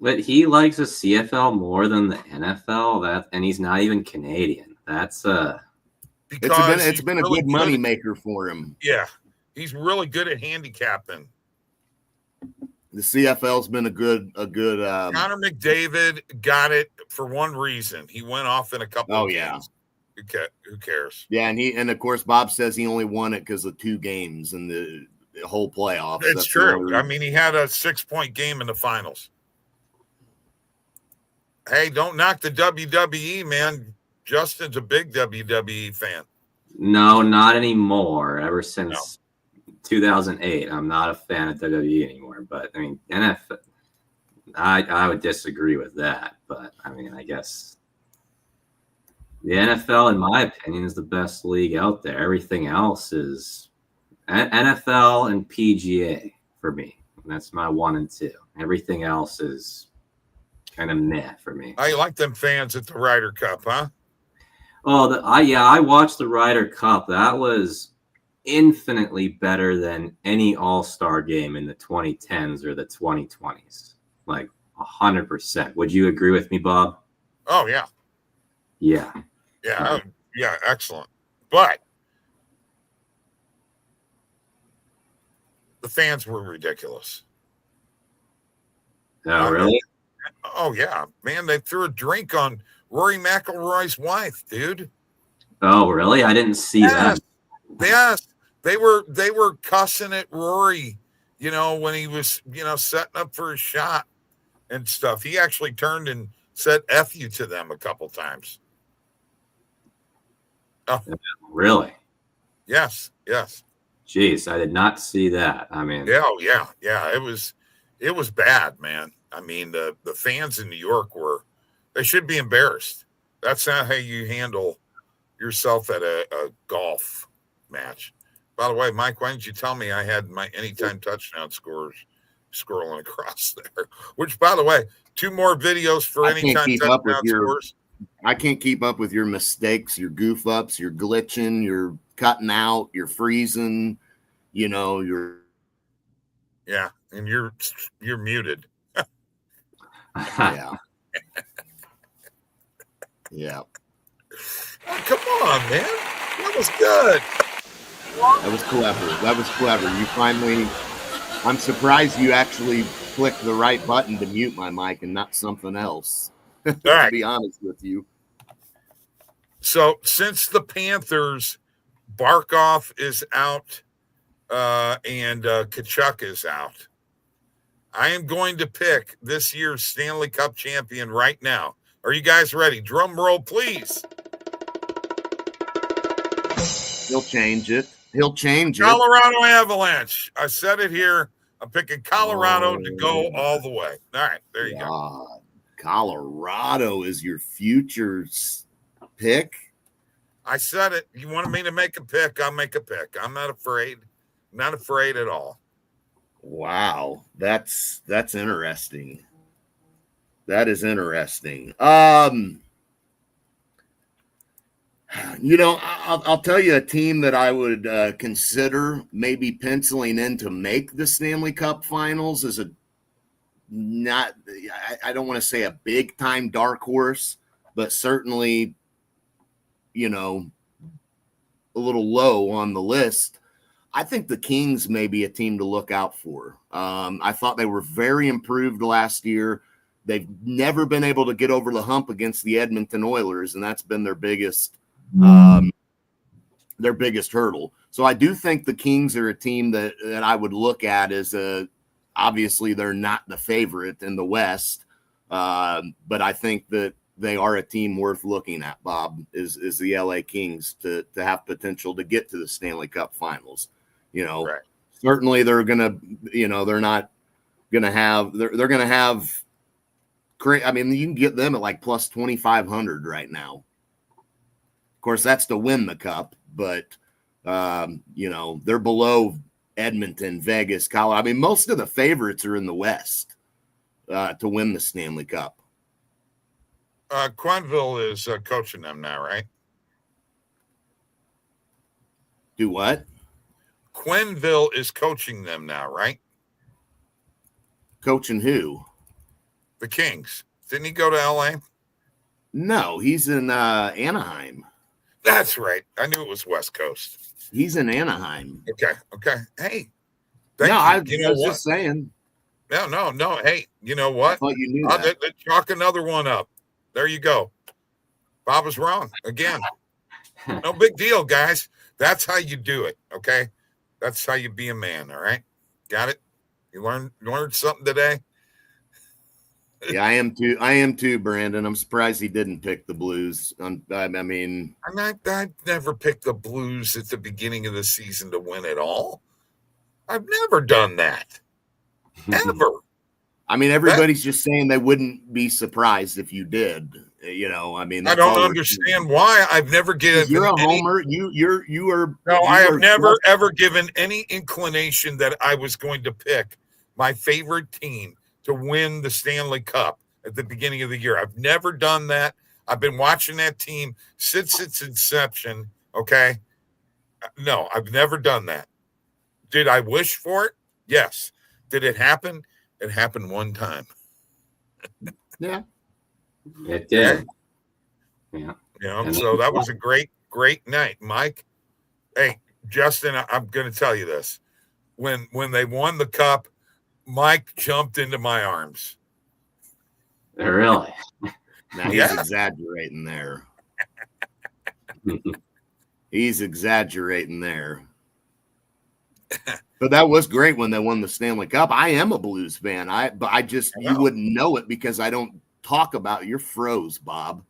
Speaker 2: But he likes the CFL more than the NFL. And he's not even Canadian. That's
Speaker 3: it's been a good money maker for him.
Speaker 1: Yeah, he's really good at handicapping.
Speaker 3: The CFL's been a good.
Speaker 1: Connor McDavid got it for one reason. He went off in a couple of games. Who cares?
Speaker 3: Yeah, and of course Bob says he only won it because of 2 games in the whole playoffs.
Speaker 1: It's true. I mean, he had a 6-point game in the finals. Hey, don't knock the WWE, man. Justin's a big WWE fan.
Speaker 2: No, not anymore. Ever since 2008, I'm not a fan of WWE anymore. But I mean, NFL, I would disagree with that. But I mean, I guess the NFL, in my opinion, is the best league out there. Everything else is NFL and PGA for me. That's my 1 and 2. Everything else is kind of meh for me.
Speaker 1: I like them fans at the Ryder Cup, huh?
Speaker 2: Oh, I watched the Ryder Cup. That was infinitely better than any All-Star game in the 2010s or the 2020s. Like 100%. Would you agree with me, Bob?
Speaker 1: Oh, yeah.
Speaker 2: Yeah.
Speaker 1: Yeah, yeah, excellent. But the fans were ridiculous.
Speaker 2: Oh, really?
Speaker 1: Oh, yeah. Man, they threw a drink on Rory McIlroy's wife, dude.
Speaker 2: Oh, really? I didn't see that.
Speaker 1: Yes. They were cussing at Rory, when he was, setting up for a shot and stuff. He actually turned and said F you to them a couple times. Oh,
Speaker 2: really?
Speaker 1: Yes.
Speaker 2: Jeez, I did not see that. I mean,
Speaker 1: yeah. It was bad, man. I mean, the fans in New York they should be embarrassed. That's not how you handle yourself at a golf match. By the way, Mike, why didn't you tell me I had my anytime touchdown scores scrolling across there? Which, by the way, 2 more videos for anytime touchdown scores.
Speaker 3: I can't keep up with your mistakes, your goof ups, your glitching, your cutting out, your freezing, your.
Speaker 1: Yeah, and you're muted.
Speaker 3: Yeah. Yeah.
Speaker 1: Oh, come on, man. That was good.
Speaker 3: That was clever. You finally, I'm surprised you actually clicked the right button to mute my mic and not something else. To be honest with you.
Speaker 1: So since the Panthers, Barkov is out and Kachuk is out, I am going to pick this year's Stanley Cup champion right now. Are you guys ready? Drum roll, please.
Speaker 3: He'll change it.
Speaker 1: Colorado Avalanche. I said it here. I'm picking Colorado to go all the way. All right, there you go.
Speaker 3: Colorado is your futures pick? I
Speaker 1: said it. You wanted me to make a pick, I'll make a pick. I'm not afraid. Not afraid at all.
Speaker 3: Wow. That's interesting. That is interesting. I'll tell you a team that I would consider maybe penciling in to make the Stanley Cup Finals is a not, I don't want to say a big time dark horse, but certainly, you know, a little low on the list. I think the Kings may be a team to look out for. I thought they were very improved last year. They've never been able to get over the hump against the Edmonton Oilers, and that's been their biggest hurdle. So I do think the Kings are a team that I would look at as obviously they're not the favorite in the West, but I think that they are a team worth looking at, Bob, is the LA Kings to have potential to get to the Stanley Cup Finals. You know, right. Certainly they're going to, you know, they're not going to have, they're going to have great. I mean, you can get them at like plus 2,500 right now. Of course, that's to win the cup, but, you know, they're below Edmonton, Vegas, Colorado. I mean, most of the favorites are in the West to win the Stanley Cup.
Speaker 1: Quenneville is coaching them now, right?
Speaker 3: Do what?
Speaker 1: Quenneville is coaching them now, right?
Speaker 3: Coaching who?
Speaker 1: The Kings. Didn't he go to LA?
Speaker 3: No, he's in Anaheim.
Speaker 1: That's right. I knew it was West Coast.
Speaker 3: He's in Anaheim.
Speaker 1: Okay. Hey.
Speaker 3: I was just saying.
Speaker 1: No. Hey, you know what?
Speaker 3: I thought you knew that.
Speaker 1: Let's chalk another one up. There you go. Bob was wrong again. No big deal, guys. That's how you do it, okay? That's how you be a man, all right? Got it? You learned something today?
Speaker 3: Yeah, I am too, Brandon. I'm surprised he didn't pick the Blues. I mean,
Speaker 1: I never picked the Blues at the beginning of the season to win it all. I've never done that. Ever.
Speaker 3: I mean, everybody's just saying they wouldn't be surprised if you did. You know, I mean,
Speaker 1: I don't understand why. I've never given.
Speaker 3: You're a homer. You are.
Speaker 1: No, I have never ever given any inclination that I was going to pick my favorite team to win the Stanley Cup at the beginning of the year. I've never done that. I've been watching that team since its inception. Okay. No, I've never done that. Did I wish for it? Yes. Did it happen? It happened one time.
Speaker 3: Yeah.
Speaker 2: It did. Yeah.
Speaker 1: You know, so that was a great night, Mike. Hey, Justin, I'm going to tell you this. When they won the cup, Mike jumped into my arms.
Speaker 2: Really?
Speaker 3: Now he's exaggerating there. He's exaggerating there. But that was great when they won the Stanley Cup. I am a Blues fan. You wouldn't know it because I don't talk about your froze, Bob.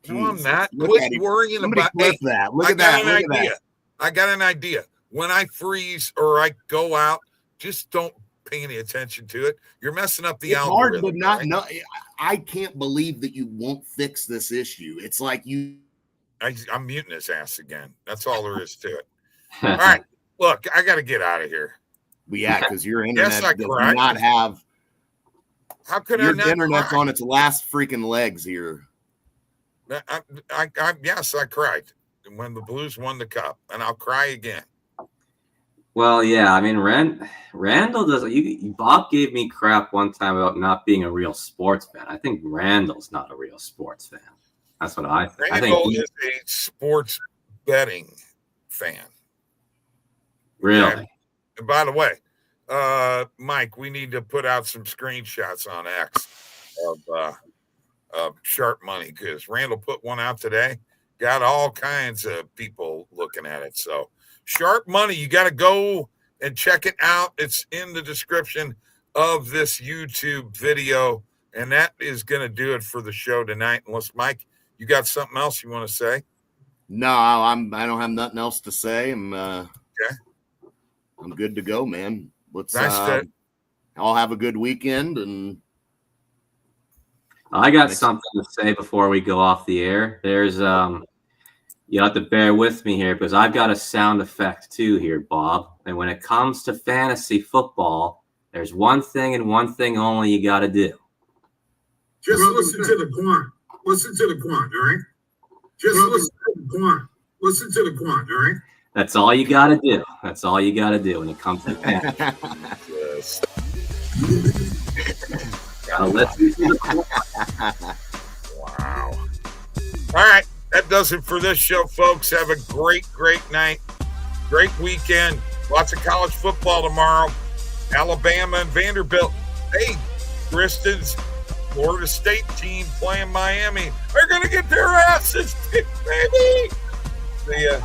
Speaker 1: Jeez. No, I'm not. Quit worrying about
Speaker 3: that. Look at that.
Speaker 1: I got an idea. When I freeze or I go out, just don't pay any attention to it. You're messing up the algorithm.
Speaker 3: Hard to not know. I can't believe that you won't fix this issue. It's like
Speaker 1: I'm muting his ass again. That's all there is to it. All right. Look, I got to get out of here.
Speaker 3: Well, yeah, because your internet does
Speaker 1: cried.
Speaker 3: not have.
Speaker 1: How could
Speaker 3: your
Speaker 1: I not
Speaker 3: internet's
Speaker 1: cry?
Speaker 3: on its last freaking legs here?
Speaker 1: Yes, I cried when the Blues won the cup, and I'll cry again.
Speaker 2: Well, yeah, I mean, Randall does. Bob gave me crap one time about not being a real sports fan. I think Randall's not a real sports fan. That's what I think.
Speaker 1: Randall is a sports betting fan.
Speaker 2: Really?
Speaker 1: And by the way, Mike, we need to put out some screenshots on X of sharp money because Randall put one out today. Got all kinds of people looking at it. So sharp money, you got to go and check it out. It's in the description of this YouTube video. And that is going to do it for the show tonight. Unless, Mike, you got something else you want to say?
Speaker 3: No, I don't have nothing else to say.
Speaker 1: Okay.
Speaker 3: I'm good to go, man. Let's all have a good weekend. And
Speaker 2: I got something to say before we go off the air. There's you have to bear with me here because I've got a sound effect too here, Bob. And when it comes to fantasy football, there's one thing and one thing only you got to do.
Speaker 1: Just listen to the quant. Listen to the quant, all right? Just listen to the quant. Listen to the quant, all right?
Speaker 2: That's all you got to do. That's all you got to do when it comes to fantasy.
Speaker 1: Yes. Wow. All right. That does it for this show, folks. Have a great night. Great weekend. Lots of college football tomorrow. Alabama and Vanderbilt. Hey, Kristen's Florida State team playing Miami. They're going to get their asses kicked, baby. See ya.